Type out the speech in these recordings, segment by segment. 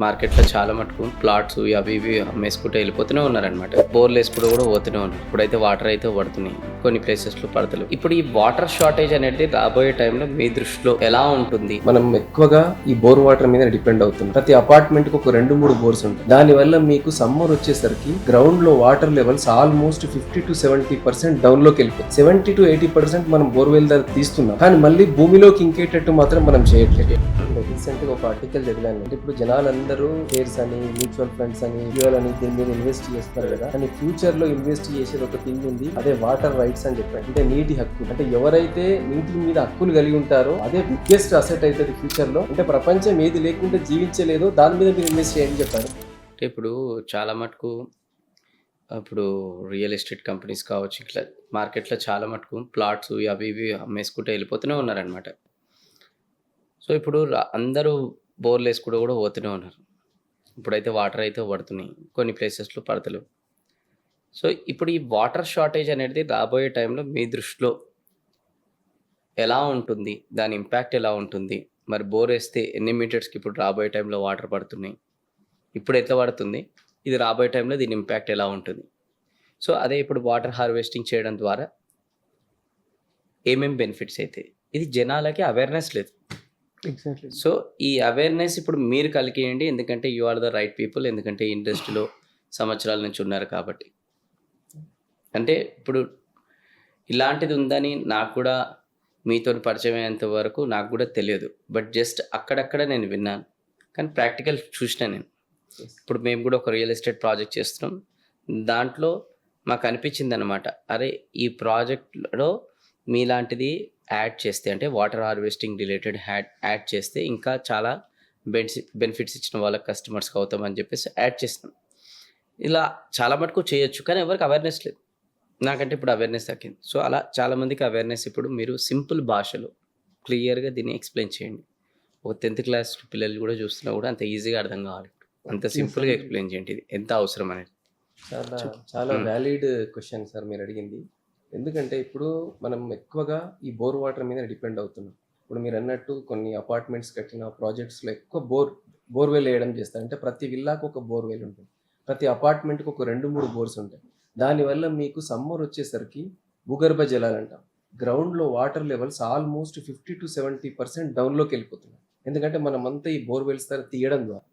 మార్కెట్‌లో చాలా మటుకు ప్లాట్స్ అవి ఇవి అమ్మేసుకుంటూ వెళ్ళిపోతూనే ఉన్నారనమాట. బోర్‌లు వేసుకుంటూ కూడా పోతూనే ఉన్నారు. ఇప్పుడైతే వాటర్ అయితే పడుతున్నాయి. కొన్ని ప్లేసెస్‌లో పడతలేవు. ఇప్పుడు ఈ వాటర్ షార్టేజ్ అనేది రాబోయే టైంలో మీ దృష్టిలో ఎలా ఉంటుంది? మనం ఎక్కువగా ఈ బోర్ వాటర్ మీద డిపెండ్ అవుతుంది. ప్రతి అపార్ట్మెంట్ కు ఒక 2-3 బోర్స్ ఉంటాయి. దాని వల్ల మీకు సమ్మర్ వచ్చేసరికి గ్రౌండ్ లో వాటర్ లెవెల్స్ ఆల్మోస్ట్ 50-70% డౌన్ లోకి వెళ్ళిపోతుంది. 70-80% మనం బోర్వెల్ దగ్గర తీస్తున్నాం, కానీ మళ్ళీ భూమిలోకి ఇంకేటట్టు మాత్రం మనం చేయట్లేదు. రీసెంట్ గా ఒక ఆర్టికల్ చదివాను. అంటే ఇప్పుడు జనాలందరూ షేర్స్ అని, మ్యూచువల్ ఫండ్స్ అని, ఫ్యూయల్ అని దీని మీద ఇన్వెస్ట్ చేస్తారు కదా. కానీ ఫ్యూచర్ లో ఇన్వెస్ట్ చేసేది ఒక థింగ్ ఉంది, అదే వాటర్ రైట్స్ అని చెప్పారు. అంటే నీటి హక్కు. అంటే ఎవరైతే నీటి మీద హక్కులు కలిగి ఉంటారో అదే బిగ్గెస్ట్ అసెట్ అవుతుంది ఫ్యూచర్ లో. అంటే ప్రపంచం ఏది లేకుండా జీవించలేదో దాని మీద మీరు ఇన్వెస్ట్ చేయని చెప్పారు. అంటే ఇప్పుడు చాలా మటుకు ఇప్పుడు రియల్ ఎస్టేట్ కంపెనీస్ కావచ్చు, ఇట్లా మార్కెట్లో చాలా మటుకు ప్లాట్స్ అవి ఇవి అమ్మేసుకుంటూ వెళ్ళిపోతూనే ఉన్నారనమాట. సో ఇప్పుడు అందరూ బోర్లు వేసుకుంటూ కూడా పోతూనే ఉన్నారు. ఇప్పుడైతే వాటర్ అయితే పడుతున్నాయి. కొన్ని ప్లేసెస్‌లో పడతలేవు. సో ఇప్పుడు ఈ వాటర్ షార్టేజ్ అనేది రాబోయే టైంలో మీ దృష్టిలో ఎలా ఉంటుంది? దాని ఇంపాక్ట్ ఎలా ఉంటుంది? మరి బోర్ వేస్తే ఎన్ని మీటర్స్‌కి ఇప్పుడు రాబోయే టైంలో వాటర్ పడుతున్నాయి? ఇప్పుడు ఎట్లా పడుతుంది? ఇది రాబోయే టైంలో దీని ఇంపాక్ట్ ఎలా ఉంటుంది? సో అదే ఇప్పుడు వాటర్ హార్వెస్టింగ్ చేయడం ద్వారా ఏమేం బెనిఫిట్స్ అయితాయి? ఇది జనాలకి అవేర్‌నెస్ లేదు. ఎగ్జాక్ట్లీ. సో ఈ అవేర్‌నెస్ ఇప్పుడు మీరు కలిగియండి. ఎందుకంటే you are the right people. ఎందుకంటే ఈ ఇండస్ట్రీలో సంవత్సరాల నుంచి ఉన్నారు కాబట్టి. అంటే ఇప్పుడు ఇలాంటిది ఉందని నాకు కూడా మీతోని పరిచయం అయ్యేంత వరకు నాకు కూడా తెలియదు. బట్ జస్ట్ అక్కడక్కడ నేను విన్నాను. కానీ ప్రాక్టికల్ చూసినా నేను. ఇప్పుడు మేము కూడా ఒక రియల్ ఎస్టేట్ ప్రాజెక్ట్ చేస్తున్నాం. దాంట్లో మాకు అనిపించిందనమాట, అరే ఈ ప్రాజెక్ట్‌లో మీలాంటిది యాడ్ చేస్తే, అంటే వాటర్ హార్వెస్టింగ్ రిలేటెడ్ యాడ్ చేస్తే ఇంకా చాలా బెనిఫిట్స్ ఇచ్చిన వాళ్ళకి కస్టమర్స్‌కి అవుతామని చెప్పేసి యాడ్ చేసినాం. ఇలా చాలా మటుకు చేయొచ్చు, కానీ ఎవరికి అవేర్‌నెస్ లేదు. నాకంటే ఇప్పుడు అవేర్‌నెస్ తగ్గింది. సో అలా చాలామందికి అవేర్‌నెస్ ఇప్పుడు మీరు సింపుల్ భాషలో క్లియర్‌గా దీన్ని ఎక్స్‌ప్లెయిన్ చేయండి. ఒక 10th క్లాస్ పిల్లలు కూడా చూస్తున్నా కూడా అంత ఈజీగా అర్థం కావాలి. అంత సింపుల్‌గా ఎక్స్‌ప్లెయిన్ చేయండి ఇది ఎంత అవసరం అనేది. చాలా చాలా వ్యాలిడ్ క్వశ్చన్ సార్ మీరు అడిగింది. ఎందుకంటే ఇప్పుడు మనం ఎక్కువగా ఈ బోర్ వాటర్ మీద డిపెండ్ అవుతున్నాం. ఇప్పుడు మీరు అన్నట్టు కొన్ని అపార్ట్మెంట్స్ కట్టిన ప్రాజెక్ట్స్లో ఎక్కువ బోర్వెల్ వేయడం చేస్తారు. అంటే ప్రతి విల్లాకు ఒక బోర్వెల్ ఉంటుంది, ప్రతి అపార్ట్మెంట్కి ఒక 2-3 బోర్స్ ఉంటాయి. దానివల్ల మీకు సమ్మర్ వచ్చేసరికి భూగర్భ జలాలు అంటాం, గ్రౌండ్లో వాటర్ లెవెల్స్ ఆల్మోస్ట్ 50-70% డౌన్లోకి వెళ్ళిపోతున్నాయి. ఎందుకంటే మనం అంతా ఈ బోర్వెల్స్ ద్వారా తీయడం ద్వారా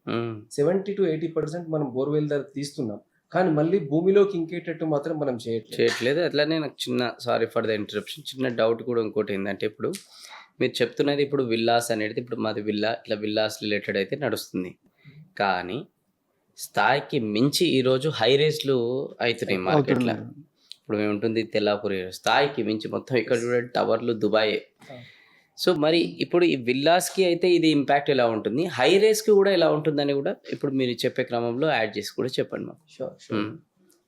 70-80% మనం బోర్వెల్ ద్వారా తీస్తున్నాం, కానీ మళ్ళీ భూమిలోకి ఇంకేటట్టు మాత్రం మనం చేయట్లేదు. అట్లానే నాకు సారీ ఫర్ ద ఇంటరప్షన్, చిన్న డౌట్ కూడా ఇంకోటి ఏంటంటే, ఇప్పుడు మీరు చెప్తున్నది ఇప్పుడు విల్లాస్ అనేది, ఇప్పుడు మాది విల్లా, ఇట్లా విల్లాస్ రిలేటెడ్ అయితే నడుస్తుంది. కానీ స్థాయికి మించి ఈరోజు హై రేస్లు అవుతున్నాయి మార్కెట్లో. ఇప్పుడు మేము ఉంటుంది తెల్లాపూర్ ఏరియా, స్థాయికి మించి మొత్తం ఇక్కడ చూడండి టవర్లు దుబాయే. సో మరి ఇప్పుడు ఈ విల్లాస్కి అయితే ఇది ఇంపాక్ట్ ఎలా ఉంటుంది, హై రేస్కి కూడా ఎలా ఉంటుందని కూడా ఇప్పుడు మీరు చెప్పే క్రమంలో యాడ్ చేసి కూడా చెప్పండి మాకు. షూర్.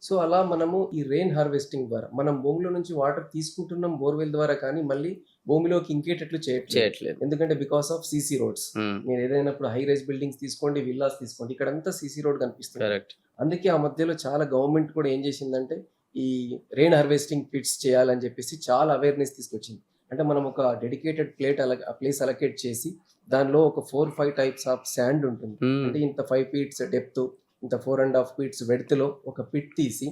సో అలా మనము ఈ రెయిన్ హార్వెస్టింగ్ ద్వారా మనం భూమిలో నుంచి వాటర్ తీసుకుంటున్నాం బోర్వెల్ ద్వారా, కానీ మళ్ళీ భూమిలోకి ఇంకేటట్లు చేయట్లేదు. ఎందుకంటే బికాస్ ఆఫ్ సీసీ రోడ్స్. మీరు ఏదైనా ఇప్పుడు హై రైజ్ బిల్డింగ్స్ తీసుకోండి, విల్లాస్ తీసుకోండి, ఇక్కడంతా సీసీ రోడ్ కనిపిస్తుంది. కరెక్ట్. అందుకే ఆ మధ్యలో చాలా గవర్నమెంట్ కూడా ఏం చేసిందంటే ఈ రెయిన్ హార్వెస్టింగ్ పిట్స్ చేయాలని చెప్పేసి చాలా అవేర్నెస్ తీసుకొచ్చింది. అంటే మనం ఒక డెడికేటెడ్ ప్లేస్ అలొకేట్ చేసి దానిలో ఒక 4-5 టైప్స్ ఆఫ్ శాండ్ ఉంటుంది. అంటే ఇంత 5 ఫీట్స్ డెప్త్, ఇంత 4.5 ఫీట్స్ వెడ్త్ లో ఒక పిట్ తీసి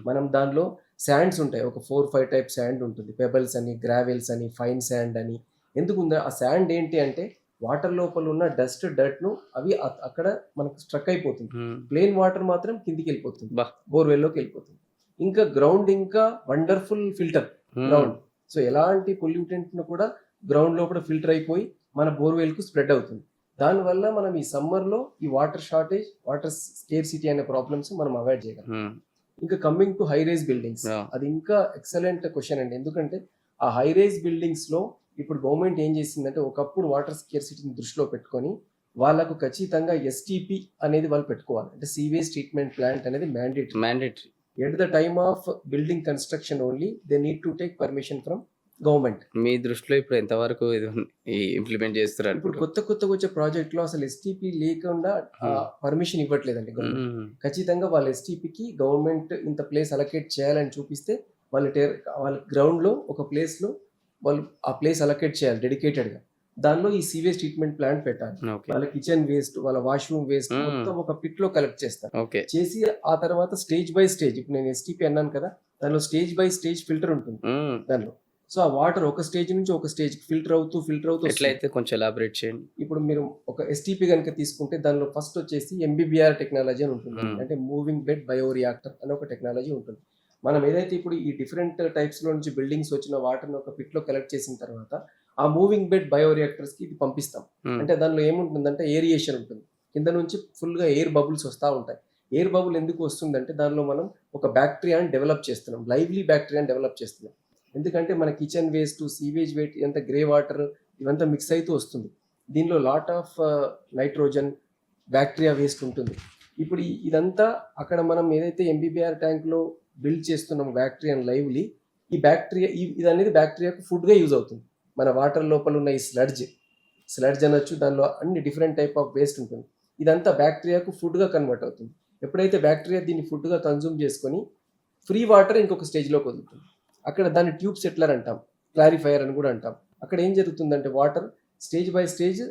మనం దానిలో శాండ్స్ ఉంటాయి, ఒక 4-5 టైప్ శాండ్ ఉంటుంది. పెబల్స్ అని, గ్రావెల్స్ అని, ఫైన్ శాండ్ అని. ఎందుకు ఉందా ఆ శాండ్ ఏంటి అంటే వాటర్ లోపల ఉన్న డస్ట్ డర్ట్ ను అవి అక్కడ మనకు స్ట్రక్ అయిపోతుంది. ప్లెయిన్ వాటర్ మాత్రం కిందికి వెళ్ళిపోతుంది, బోర్వెల్లోకి వెళ్ళిపోతుంది. ఇంకా గ్రౌండ్ ఇంకా వండర్ఫుల్ ఫిల్టర్ గ్రౌండ్. సో ఎలాంటి పొల్యూటెంట్ ను కూడా గ్రౌండ్ లోపల ఫిల్టర్ అయిపోయి మన బోర్వెల్ కు స్ప్రెడ్ అవుతుంది. దానివల్ల మనం ఈ సమ్మర్ లో ఈ వాటర్ షార్టేజ్, వాటర్ స్కేర్సిటీ అనే ప్రాబ్లమ్స్ మనం అవాయిడ్ చేయగలం. ఇంకా coming to high rise buildings, అది ఇంకా ఎక్సలెంట్ క్వశ్చన్ అండి. ఎందుకంటే ఆ హై రైజ్ బిల్డింగ్స్ లో ఇప్పుడు గవర్నమెంట్ ఏం చేసిందంటే ఒకప్పుడు వాటర్ స్కేర్సిటీని దృష్టిలో పెట్టుకొని వాళ్ళకు ఖచ్చితంగా STP అనేది వాళ్ళు పెట్టుకోవాలి. అంటే సీవేజ్ ట్రీట్మెంట్ ప్లాంట్ అనేది mandatory. At the time of building construction only they need to take permission from government. మీ దృష్టిలో ఇప్పుడు ఎంతవరకు ఇది ఇంప్లిమెంట్ చేస్తున్నారు? ఇప్పుడు కొత్తగా వచ్చే ప్రాజెక్ట్ లో అసలు STP లేకుండా పర్మిషన్ ఇవ్వట్లేదండి గవర్నమెంట్. ఖచ్చితంగా వాళ్ళ STPకి గవర్నమెంట్ ఇంత ప్లేస్ అలొకేట్ చేయాలని చూపిస్తే వాళ్ళ గ్రౌండ్ లో ఒక ప్లేస్ లో వాళ్ళు ఆ ప్లేస్ అలొకేట్ చేయాలి డెడికేటెడ్ గా. దానిలో ఈ సీవేజ్ ట్రీట్మెంట్ ప్లాంట్ పెట్టాలి. ఓకే. వాళ్ళ కిచెన్ వేస్ట్, వాళ్ళ వాష్రూమ్ వేస్ట్ మొత్తం ఒక పిట్ లో కలెక్ట్ చేస్తారు. ఓకే. చేసి ఆ తర్వాత స్టేజ్ బై స్టేజ్, ఇప్పుడు నేను ఎస్టీపీ అన్నాను కదా, దానిలో స్టేజ్ బై స్టేజ్ ఫిల్టర్ ఉంటుంది దానిలో. సో ఆ వాటర్ ఒక స్టేజ్ నుంచి ఒక స్టేజ్ ఫిల్టర్ అవుతూ వస్తుంది. ఎట్లయితే కొంచెం ఎలాబరేట్ చేయండి. ఇప్పుడు మీరు ఒక ఎస్టీపీ కనుక తీసుకుంటే దానిలో ఫస్ట్ వచ్చేసి ఎంబీబీఆర్ టెక్నాలజీ అని ఉంటుంది. అంటే మూవింగ్ బెడ్ బయోరియాక్టర్ అనే ఒక టెక్నాలజీ ఉంటుంది. మనం ఏదైతే ఇప్పుడు ఈ డిఫరెంట్ టైప్స్ లో నుంచి బిల్డింగ్స్ వచ్చిన వాటర్ని ఒక పిట్ లో కలెక్ట్ చేసిన తర్వాత ఆ మూవింగ్ బెడ్ బయోరియాక్టర్స్ కి ఇది పంపిస్తాం. అంటే దానిలో ఏముంటుందంటే ఏరియేషన్ ఉంటుంది, కింద నుంచి ఫుల్ గా ఎయిర్ బబుల్స్ వస్తూ ఉంటాయి. ఎయిర్ బబుల్ ఎందుకు వస్తుందంటే దానిలో మనం ఒక బ్యాక్టీరియాని డెవలప్ చేస్తున్నాం, లైవ్లీ బ్యాక్టీరియాని డెవలప్ చేస్తున్నాం. ఎందుకంటే మన కిచెన్ వేస్ట్, సీవేజ్ వేస్ట్, ఇదంతా గ్రే వాటర్ ఇవంతా మిక్స్ అవుతూ వస్తుంది. దీనిలో lot of nitrogen, bacteria waste ఉంటుంది. ఇప్పుడు ఇదంతా అక్కడ మనం ఏదైతే ఎంబీబీఆర్ ట్యాంక్లో బిల్డ్ చేస్తున్నాం బ్యాక్టీరియా లైవ్లీ, ఈ బ్యాక్టీరియా ఇది అనేది బ్యాక్టీరియాకు ఫుడ్గా యూజ్ అవుతుంది. మన వాటర్ లోపల ఉన్న ఈ స్లడ్జ్ అనొచ్చు, దానిలో అన్ని డిఫరెంట్ టైప్ ఆఫ్ వేస్ట్ ఉంటుంది. ఇదంతా బ్యాక్టీరియాకు ఫుడ్గా కన్వర్ట్ అవుతుంది. ఎప్పుడైతే బ్యాక్టీరియా దీన్ని ఫుడ్గా కన్జ్యూమ్ చేసుకొని ఫ్రీ వాటర్ ఇంకొక స్టేజ్లోకి వదులుతుంది. అక్కడ దాన్ని ట్యూబ్ సెట్లర్ అంటాం, క్లారిఫైయర్ అని కూడా అంటాం. అక్కడ ఏం జరుగుతుందంటే వాటర్ స్టేజ్ బై స్టేజ్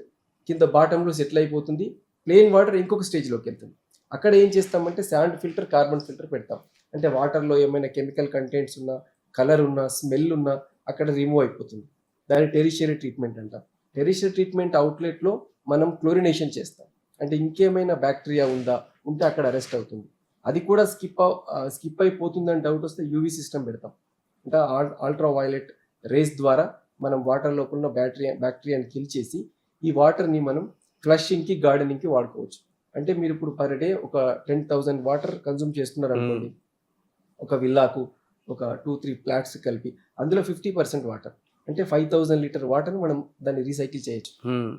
కింద బాటంలో సెటిల్ అయిపోతుంది, ప్లెయిన్ వాటర్ ఇంకొక స్టేజ్లోకి వెళ్తుంది. అక్కడ ఏం చేస్తామంటే శాండ్ ఫిల్టర్, కార్బన్ ఫిల్టర్ పెడతాం. అంటే వాటర్లో ఏమైనా కెమికల్ కంటెంట్స్ ఉన్నా, కలర్ ఉన్నా, స్మెల్ ఉన్నా అక్కడ రిమూవ్ అయిపోతుంది. దాన్ని టెరిషియరీ ట్రీట్మెంట్ అంటాం. టెరిషియరీ ట్రీట్మెంట్ అవుట్లెట్లో మనం క్లోరినేషన్ చేస్తాం. అంటే ఇంకేమైనా బ్యాక్టీరియా ఉంటే అక్కడ అరెస్ట్ అవుతుంది. అది కూడా స్కిప్ అయిపోతుందని డౌట్ వస్తే యూవీ సిస్టమ్ పెడతాం. అంటే అల్ట్రా వైలెట్ రేస్ ద్వారా మనం వాటర్ లోపల ఉన్న బ్యాక్టీరియాని కిల్ చేసి ఈ వాటర్ని మనం ఫ్లషింగ్కి, గార్డెనింగ్కి వాడుకోవచ్చు. అంటే మీరు ఇప్పుడు పర్ డే ఒక 10,000 వాటర్ కన్జ్యూమ్ చేస్తున్నారు అనుకోండి, ఒక విల్లాకు ఒక 2-3 ఫ్లాట్స్ కలిపి, అందులో 50% వాటర్ అంటే 5,000 లీటర్ వాటర్ మనం దాన్ని రీసైకిల్ చేయొచ్చు.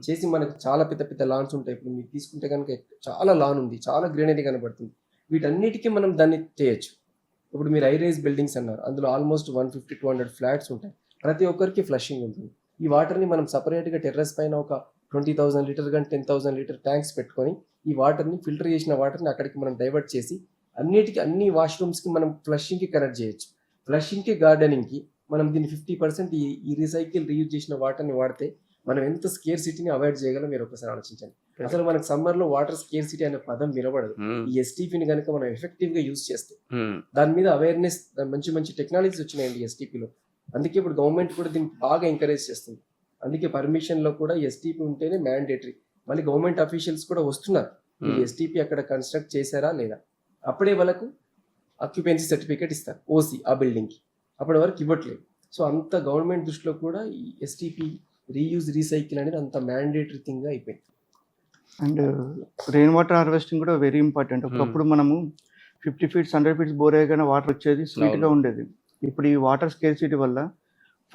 చేసి మనకు చాలా పెద్ద పెద్ద లాన్స్ ఉంటాయి. ఇప్పుడు మీరు తీసుకుంటే కనుక చాలా లాన్ ఉంది, చాలా గ్రీనరీ కనబడుతుంది. వీటన్నిటికీ మనం దాన్ని చేయొచ్చు. ఇప్పుడు మీరు ఐరైజ్ బిల్డింగ్స్ అన్నారు, అందులో ఆల్మోస్ట్ 150-200 ఫ్లాట్స్ ఉంటాయి. ప్రతి ఒక్కరికి ఫ్లషింగ్ ఉంటుంది. ఈ వాటర్ని మనం సపరేట్గా టెర్రస్ పైన ఒక 20,000 లీటర్ కానీ 10,000 లీటర్ ట్యాంక్స్ పెట్టుకొని ఈ వాటర్ని ఫిల్టర్ చేసిన వాటర్ని అక్కడికి మనం డైవర్ట్ చేసి అన్ని వాష్రూమ్స్కి మనం ఫ్లషింగ్కి కనెక్ట్ చేయొచ్చు. ఫ్లషింగ్కి, గార్డెనింగ్కి మనం దీన్ని 50% ఈ రీసైకిల్, రీయూజ్ చేసిన వాటర్ని వాడితే మనం ఎంత స్కేర్సిటీని అవాయిడ్ చేయగలం మీరు ఒకసారి ఆలోచించండి. అసలు మనకు సమ్మర్లో వాటర్ స్కేర్సిటీ అనే పదం వినబడదు. ఈ ఎస్టీపీని కనుక మనం ఎఫెక్టివ్గా యూజ్ చేస్తే దాని మీద అవేర్నెస్, మంచి మంచి టెక్నాలజీస్ వచ్చినాయండి ఎస్టీపీలో. అందుకే ఇప్పుడు గవర్నమెంట్ కూడా దీన్ని బాగా ఎంకరేజ్ చేస్తుంది. అందుకే పర్మిషన్లో కూడా ఎస్టీపీ ఉంటేనే మ్యాండేటరీ. మళ్ళీ గవర్నమెంట్ అఫీషియల్స్ కూడా వస్తున్నారు, మీరు ఎస్టీపీ అక్కడ కన్స్ట్రక్ట్ చేశారా లేదా, అప్పుడే వాళ్ళకు ఆక్యుపెన్సీ సర్టిఫికేట్ ఇస్తారు, ఓసీ ఆ బిల్డింగ్కి. అప్పటి వరకు ఇవ్వట్లేదు. సో అంత గవర్నమెంట్ దృష్టిలో కూడా ఈ ఎస్టీపీ, రీయూజ్, రీసైకిల్ అనేది అంత మ్యాండేటరీ థింగ్గా అయిపోయింది. అండ్ రెయిన్ వాటర్ హార్వెస్టింగ్ కూడా వెరీ ఇంపార్టెంట్. ఒకప్పుడు మనము 50 feet 100 feet బోర్ అయ్యగానే వాటర్ వచ్చేది, స్వీట్గా ఉండేది. ఇప్పుడు ఈ వాటర్ స్కేర్సిటీ వల్ల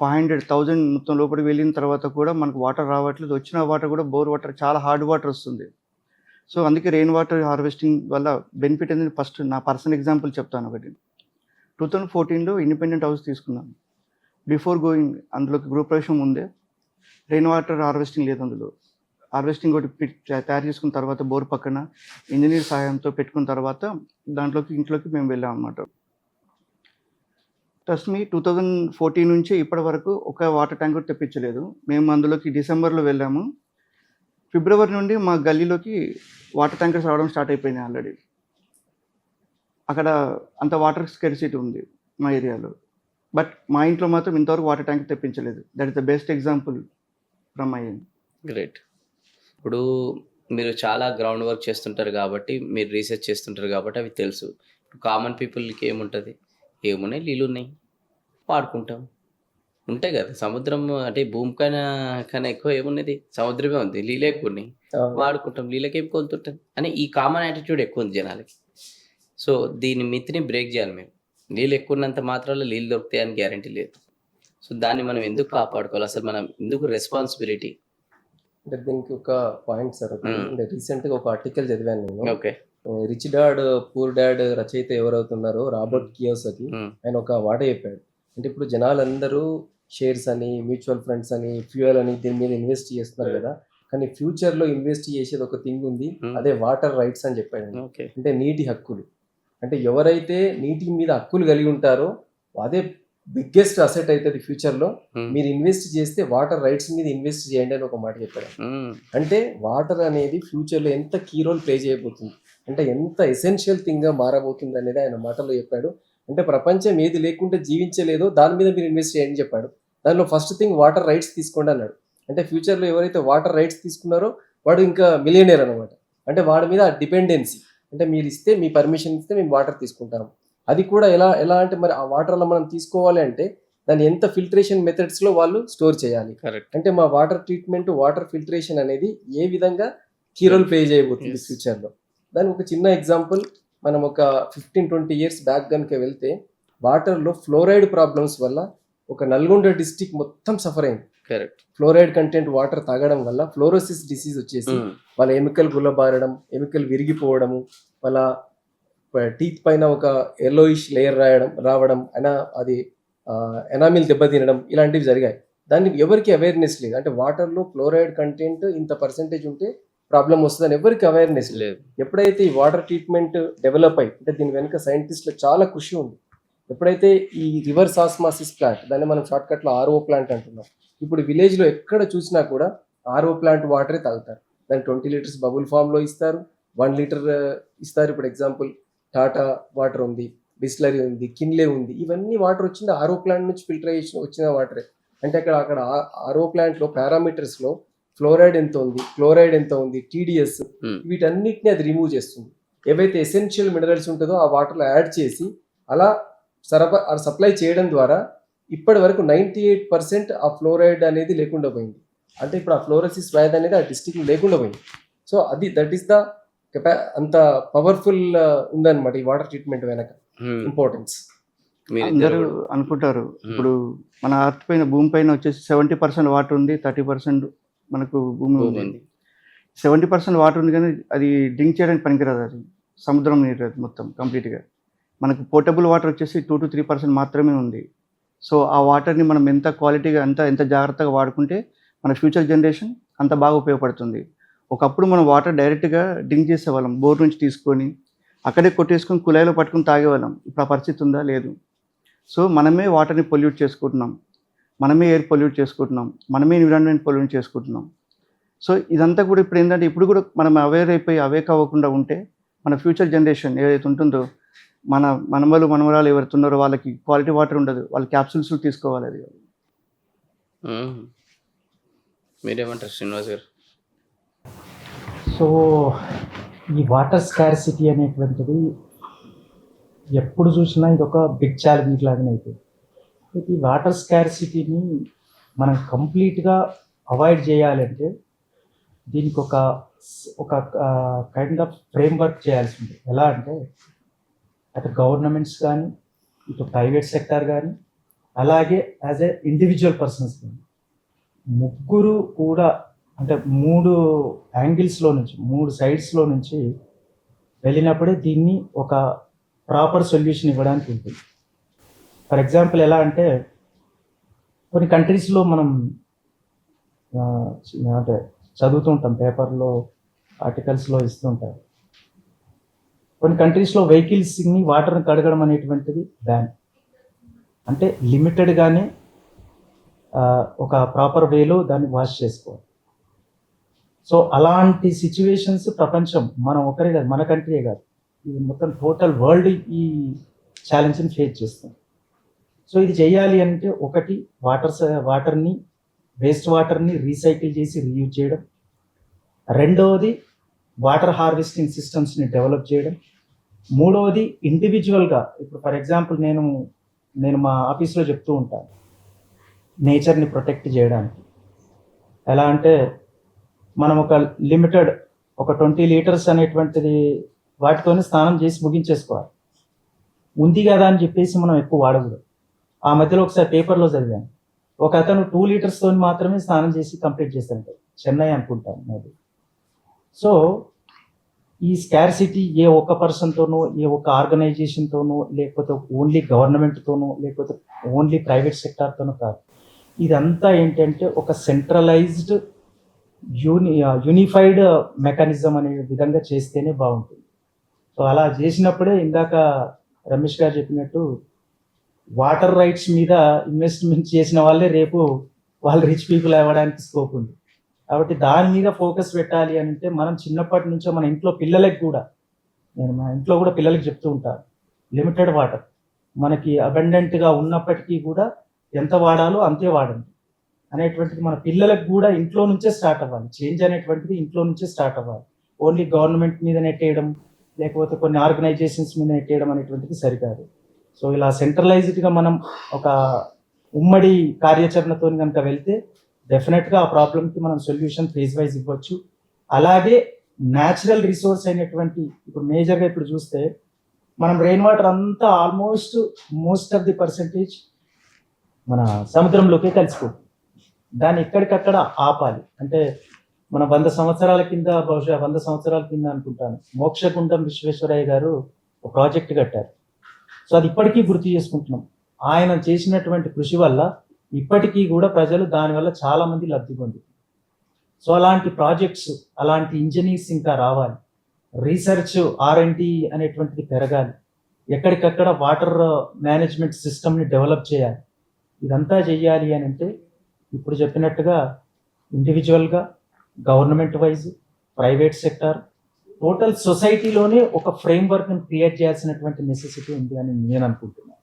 500,000 మొత్తం లోపలికి వెళ్ళిన తర్వాత కూడా మనకు వాటర్ రావట్లేదు. వచ్చిన వాటర్ కూడా బోర్ వాటర్ చాలా హార్డ్ వాటర్ వస్తుంది. సో అందుకే రెయిన్ వాటర్ హార్వెస్టింగ్ వల్ల బెనిఫిట్ అనేది ఫస్ట్ నా పర్సనల్ ఎగ్జాంపుల్ చెప్తాను. ఒకటి 2014లో ఇండిపెండెంట్ హౌస్ తీసుకున్నాను. బిఫోర్ గోయింగ్ అందులోకి గృహప్రవేశం ముందే రెయిన్ వాటర్ హార్వెస్టింగ్ లేదు. అందులో హార్వెస్టింగ్ ఒకటి తయారు చేసుకున్న తర్వాత బోర్ పక్కన ఇంజనీర్ సహాయంతో పెట్టుకున్న తర్వాత ఇంట్లోకి మేము వెళ్ళాం అన్నమాట. ట్రస్ట్ మీ 2014 నుంచి ఇప్పటి వరకు ఒక వాటర్ ట్యాంక్ కూడా తెప్పించలేదు. మేము అందులోకి డిసెంబర్లో వెళ్ళాము. ఫిబ్రవరి నుండి మా గల్లీలోకి వాటర్ ట్యాంకర్స్ రావడం స్టార్ట్ అయిపోయినాయి ఆల్రెడీ. అక్కడ అంత వాటర్ స్కెర్సిటీ ఉంది మా ఏరియాలో. బట్ మా ఇంట్లో మాత్రం ఇంతవరకు వాటర్ ట్యాంక్ తెప్పించలేదు. That is the best example from my end. Great. ఇప్పుడు మీరు చాలా గ్రౌండ్ వర్క్ చేస్తుంటారు కాబట్టి, మీరు రీసెర్చ్ చేస్తుంటారు కాబట్టి అవి తెలుసు. ఇప్పుడు కామన్ పీపుల్కి ఏముంటుంది, ఏమున్నాయి, నీళ్ళు ఉన్నాయి, వాడుకుంటాం, ఉంటాయి కదా. సముద్రం అంటే భూమి కన్నా ఎక్కువ ఏమున్నది, సముద్రమే ఉంది, నీళ్ళు ఎక్కువ ఉన్నాయి, వాడుకుంటాం, నీళ్ళకి ఏం కోలుతుంటాం అని ఈ కామన్ యాటిట్యూడ్ ఎక్కువ ఉంది జనాలకి. సో దీని మిత్ని బ్రేక్ చేయాలి మేము. నీళ్ళు ఎక్కువ ఉన్నంత మాత్రాల్లో నీళ్ళు దొరుకుతాయని గ్యారంటీ లేదు. సో దాన్ని మనం ఎందుకు కాపాడుకోవాలి, అసలు మనం ఎందుకు రెస్పాన్సిబిలిటీ? అంటే దీనికి ఒక పాయింట్ సార్, అంటే రీసెంట్గా ఒక ఆర్టికల్ చదివాను నేను. Okay. Rich dad poor dad రచయిత ఎవరవుతున్నారో రాబర్ట్ కియోసకి, ఆయన ఒక మాట చెప్పాడు. అంటే ఇప్పుడు జనాలందరూ షేర్స్ అని, మ్యూచువల్ ఫండ్స్ అని, ఫ్యూయల్ అని దీని మీద ఇన్వెస్ట్ చేస్తున్నారు కదా, కానీ ఫ్యూచర్లో ఇన్వెస్ట్ చేసేది ఒక థింగ్ ఉంది, అదే వాటర్ రైట్స్ అని చెప్పాడు. అంటే నీటి హక్కులు. అంటే ఎవరైతే నీటి మీద హక్కులు కలిగి ఉంటారో అదే బిగ్గెస్ట్ అసెట్ అవుతుంది ఫ్యూచర్లో. Hmm. మీరు ఇన్వెస్ట్ చేస్తే వాటర్ రైట్స్ మీద ఇన్వెస్ట్ చేయండి అని ఒక మాట చెప్పాడు. Hmm. అంటే వాటర్ అనేది ఫ్యూచర్లో ఎంత కీ రోల్ ప్లే చేయబోతుంది, అంటే ఎంత ఎసెన్షియల్ థింగ్గా మారబోతుంది అనేది ఆయన మాటల్లో చెప్పాడు. అంటే ప్రపంచం ఏది లేకుండా జీవించలేదో దాని మీద మీరు ఇన్వెస్ట్ చేయండి చెప్పాడు. దానిలో ఫస్ట్ థింగ్ వాటర్ రైట్స్ తీసుకోండి అన్నాడు. అంటే ఫ్యూచర్లో ఎవరైతే వాటర్ రైట్స్ తీసుకున్నారో వాడు ఇంకా మిలియనేర్ అనమాట. అంటే వాడి మీద డిపెండెన్సీ, అంటే మీరు ఇస్తే, మీ పర్మిషన్ ఇస్తే మేము వాటర్ తీసుకుంటాం. అది కూడా ఎలా అంటే మరి ఆ వాటర్లో మనం తీసుకోవాలి అంటే దాన్ని ఎంత ఫిల్టరేషన్ మెథడ్స్లో వాళ్ళు స్టోర్ చేయాలి. కరెక్ట్. అంటే మా వాటర్ ట్రీట్మెంట్, వాటర్ ఫిల్టరేషన్ అనేది ఏ విధంగా కీ రోల్ ప్లే చేయబోతుంది Yes. ఫ్యూచర్లో. దానికి ఒక చిన్న ఎగ్జాంపుల్, మనం ఒక 15-20 ఇయర్స్ బ్యాక్ కనుక వెళ్తే వాటర్లో ఫ్లోరైడ్ ప్రాబ్లమ్స్ వల్ల ఒక నల్గొండ డిస్టిక్ మొత్తం సఫర్ అయింది. కరెక్ట్. ఫ్లోరైడ్ కంటెంట్ వాటర్ తాగడం వల్ల ఫ్లోరోసిస్ డిసీజ్ వచ్చేసి వాళ్ళ ఎముకలు గుల్లబారడం, ఎముకలు విరిగిపోవడము, వాళ్ళ టీత్ పైన ఒక ఎల్లోయిష్ లేయర్ రావడం, అది ఎనామిల్ దెబ్బతినడం, ఇలాంటివి జరిగాయి. దాన్ని ఎవరికి అవేర్నెస్ లేదు. అంటే వాటర్లో ఫ్లోరైడ్ కంటెంట్ ఇంత పర్సెంటేజ్ ఉంటే ప్రాబ్లం వస్తుందని ఎవరికి అవేర్నెస్ లేదు. లేదు. ఎప్పుడైతే ఈ వాటర్ ట్రీట్మెంట్ డెవలప్ అయ్యి, అంటే దీని వెనుక సైంటిస్టులకు చాలా కృషి ఉంది. ఎప్పుడైతే ఈ రివర్స్ ఆస్మాసిస్ ప్లాంట్, దాన్ని మనం షార్ట్కట్లో ఆర్ఓ ప్లాంట్ అంటున్నాం, ఇప్పుడు విలేజ్లో ఎక్కడ చూసినా కూడా ఆర్ఓ ప్లాంట్ వాటరే తాగుతారు. దాన్ని 20 లీటర్స్ బబుల్ ఫామ్లో ఇస్తారు, 1 లీటర్ ఇస్తారు. ఇప్పుడు ఎగ్జాంపుల్ టాటా వాటర్ ఉంది, బిస్లరీ ఉంది, కిన్లే ఉంది. ఇవన్నీ వాటర్ వచ్చింది ఆర్ఓ ప్లాంట్ నుంచి ఫిల్టరేషన్ వచ్చిన వాటరే. అంటే అక్కడ ఆర్ఓ ప్లాంట్లో పారామీటర్స్లో ఫ్లోరైడ్ ఎంత ఉంది, క్లోరైడ్ ఎంత ఉంది, టీడీఎస్, వీటన్నిటిని అది రిమూవ్ చేస్తుంది. ఏవైతే ఎసెన్షియల్ మినరల్స్ ఉంటుందో ఆ వాటర్లో యాడ్ చేసి అలా సప్లై చేయడం ద్వారా ఇప్పటి వరకు 98% ఆ ఫ్లోరైడ్ అనేది లేకుండా పోయింది. అంటే ఇప్పుడు ఆ ఫ్లోరోసిస్ వ్యాధి అనేది ఆ డిస్ట్రిక్ట్లో లేకుండా పోయింది. సో దట్ ఈస్ ద అంత పవర్ఫుల్ ఉందన్నమాట ఈ వాటర్ ట్రీట్మెంట్ వెనక ఇంపార్టెన్స్. అందరూ అనుకుంటారు ఇప్పుడు మన అర్త్ పైన, భూమి పైన వచ్చేసి 70% వాటర్ ఉంది, 30% మనకు భూమి ఉంది. 70% వాటర్ ఉంది కానీ అది డ్రింక్ చేయడానికి పనికిరాదు. అది సముద్రం నీరు, అది మొత్తం కంప్లీట్గా. మనకు పోర్టబుల్ వాటర్ వచ్చేసి 2 to 3% మాత్రమే ఉంది. సో ఆ వాటర్ని మనం ఎంత క్వాలిటీగా, ఎంత జాగ్రత్తగా వాడుకుంటే మన ఫ్యూచర్ జనరేషన్ అంత బాగా ఉపయోగపడుతుంది. ఒకప్పుడు మనం వాటర్ డైరెక్ట్గా డ్రింక్ చేసేవాళ్ళం, బోర్ నుంచి తీసుకొని అక్కడే కొట్టేసుకొని కుళాయిలో పట్టుకుని తాగేవాళ్ళం. ఇప్పుడు ఆ పరిస్థితి ఉందా? లేదు. సో మనమే వాటర్ని పొల్యూట్ చేసుకుంటున్నాం, మనమే ఎయిర్ పొల్యూట్ చేసుకుంటున్నాం, మనమే ఎన్విరాన్మెంట్ పొల్యూట్ చేసుకుంటున్నాం. సో ఇదంతా కూడా ఇప్పుడు ఏంటంటే, ఇప్పుడు కూడా మనం అవేక్ అవ్వకుండా ఉంటే మన ఫ్యూచర్ జనరేషన్ ఏదైతే ఉంటుందో, మన మనవరాలు ఎవరైతే ఉన్నారో వాళ్ళకి క్వాలిటీ వాటర్ ఉండదు, వాళ్ళు క్యాప్సూల్స్ తీసుకోవాలి. అది మీరేమంటారు శ్రీనివాస్ గారు? సో ఈ వాటర్ స్కార్సిటీ అనేటువంటిది ఎప్పుడు చూసినా ఇది ఒక బిగ్ ఛాలెంజ్ లాగానే అవుతుంది. ఈ వాటర్ స్కార్సిటీని మనం కంప్లీట్గా అవాయిడ్ చేయాలంటే దీనికి ఒక కైండ్ ఆఫ్ ఫ్రేమ్వర్క్ చేయాల్సి ఉంటుంది. ఎలా అంటే అటు గవర్నమెంట్స్ కానీ, ఇటు ప్రైవేట్ సెక్టార్ కానీ, అలాగే యాజ్ ఏ ఇండివిజువల్ పర్సన్స్ కానీ, ముగ్గురు కూడా, అంటే 3 యాంగిల్స్లో నుంచి, 3 సైడ్స్లో నుంచి వెళ్ళినప్పుడే దీన్ని ఒక ప్రాపర్ సొల్యూషన్ ఇవ్వడానికి ఉంటుంది. ఫర్ ఎగ్జాంపుల్ ఎలా అంటే, కొన్ని కంట్రీస్లో మనం అంటే చదువుతుంటాం, పేపర్లో ఆర్టికల్స్లో ఇస్తుంటారు. కొన్ని కంట్రీస్లో వెహికల్స్ని వాటర్ని కడగడం అనేటువంటిది బ్యాన్. అంటే లిమిటెడ్గానే ఒక ప్రాపర్ వేలో దాన్ని వాష్ చేసుకోవాలి. సో అలాంటి సిచ్యువేషన్స్ ప్రపంచం, మనం ఒకరే కాదు, మన కంట్రీయే కాదు, ఇది మొత్తం టోటల్ వరల్డ్ ఈ ఛాలెంజ్ని ఫేస్ చేస్తుంది. సో ఇది చేయాలి అంటే, ఒకటి వాటర్ని, వేస్ట్ వాటర్ని రీసైకిల్ చేసి రీయూజ్ చేయడం. రెండవది వాటర్ హార్వెస్టింగ్ సిస్టమ్స్ని డెవలప్ చేయడం. మూడవది ఇండివిజువల్గా, ఇప్పుడు ఫర్ ఎగ్జాంపుల్ నేను మా ఆఫీస్లో చెప్తూ ఉంటాను, నేచర్ని ప్రొటెక్ట్ చేయడానికి. ఎలా అంటే, మనం ఒక లిమిటెడ్ ఒక 20 లీటర్స్ అనేటువంటిది వాటితోనే స్నానం చేసి ముగించేసుకోవాలి. ఉంది కదా అని చెప్పేసి మనం ఎక్కువ వాడకూడదు. ఆ మధ్యలో ఒకసారి పేపర్లో చదివాను, ఒక అతను 2 లీటర్స్తో మాత్రమే స్నానం చేసి కంప్లీట్ చేస్తారంట, చెన్నై అనుకుంటాను మేబీ. సో ఈ స్కార్సిటీ ఏ ఒక్క పర్సన్తోనో, ఏ ఒక్క ఆర్గనైజేషన్తోనో, లేకపోతే ఓన్లీ గవర్నమెంట్తోనో, లేకపోతే ఓన్లీ ప్రైవేట్ సెక్టార్తోనో కాదు. ఇదంతా ఏంటంటే ఒక సెంట్రలైజ్డ్ యూనిఫైడ్ మెకానిజం అనే విధంగా చేస్తేనే బాగుంటుంది. సో అలా చేసినప్పుడే ఇందాక రమేష్ గారు చెప్పినట్టు వాటర్ రైట్స్ మీద ఇన్వెస్ట్మెంట్ చేసిన వాళ్ళే రేపు వాళ్ళు రిచ్ పీపుల్ అవ్వడానికి స్కోప్ ఉంది. కాబట్టి దాని మీద ఫోకస్ పెట్టాలి అని అంటే మనం చిన్నప్పటి నుంచో మన ఇంట్లో పిల్లలకి కూడా, నేను మా ఇంట్లో కూడా పిల్లలకి చెప్తూ ఉంటాను, లిమిటెడ్ వాటర్ మనకి అబండెంట్గా ఉన్నప్పటికీ కూడా ఎంత వాడాలో అంతే వాడండి అనేటువంటిది మన పిల్లలకు కూడా ఇంట్లో నుంచే స్టార్ట్ అవ్వాలి. చేంజ్ అనేటువంటిది ఇంట్లో నుంచే స్టార్ట్ అవ్వాలి. ఓన్లీ గవర్నమెంట్ మీద నెట్టేయడం లేకపోతే కొన్ని ఆర్గనైజేషన్స్ మీద నెట్టేయడం అనేటువంటిది సరికాదు. సో ఇలా సెంట్రలైజ్డ్గా మనం ఒక ఉమ్మడి కార్యాచరణతో కనుక వెళ్తే డెఫినెట్గా ఆ ప్రాబ్లమ్కి మనం సొల్యూషన్ ఫేజ్ వైజ్ ఇవ్వచ్చు. అలాగే న్యాచురల్ రిసోర్స్ అయినటువంటి ఇప్పుడు మేజర్గా ఇప్పుడు చూస్తే మనం రెయిన్ వాటర్ అంతా almost most of the percentage మన సముద్రంలోకే కలిసిపోతుంది. దాన్ని ఎక్కడికక్కడ ఆపాలి. అంటే మన 100 సంవత్సరాల కింద, బహుశా 100 సంవత్సరాల కింద అనుకుంటాను, మోక్షగుండం విశ్వేశ్వరయ్య గారు ఒక ప్రాజెక్ట్ కట్టారు. సో అది ఇప్పటికీ గుర్తు చేసుకుంటున్నాం. ఆయన చేసినటువంటి కృషి వల్ల ఇప్పటికీ కూడా ప్రజలు దానివల్ల చాలా మంది లబ్ధి పొందుతారు. సో అలాంటి ప్రాజెక్ట్స్, అలాంటి ఇంజనీర్స్ ఇంకా రావాలి. రీసెర్చ్ R&D అనేటువంటిది పెరగాలి. ఎక్కడికక్కడ వాటర్ మేనేజ్మెంట్ సిస్టమ్ని డెవలప్ చేయాలి. ఇదంతా చెయ్యాలి అని అంటే ఇప్పుడు చెప్పినట్టుగా ఇండివిజువల్గా, government wise, private sector, total సొసైటీలోనే ఒక ఫ్రేమ్వర్క్ని క్రియేట్ చేయాల్సినటువంటి నెసెసిటీ ఉంది అని నేను అనుకుంటున్నాను.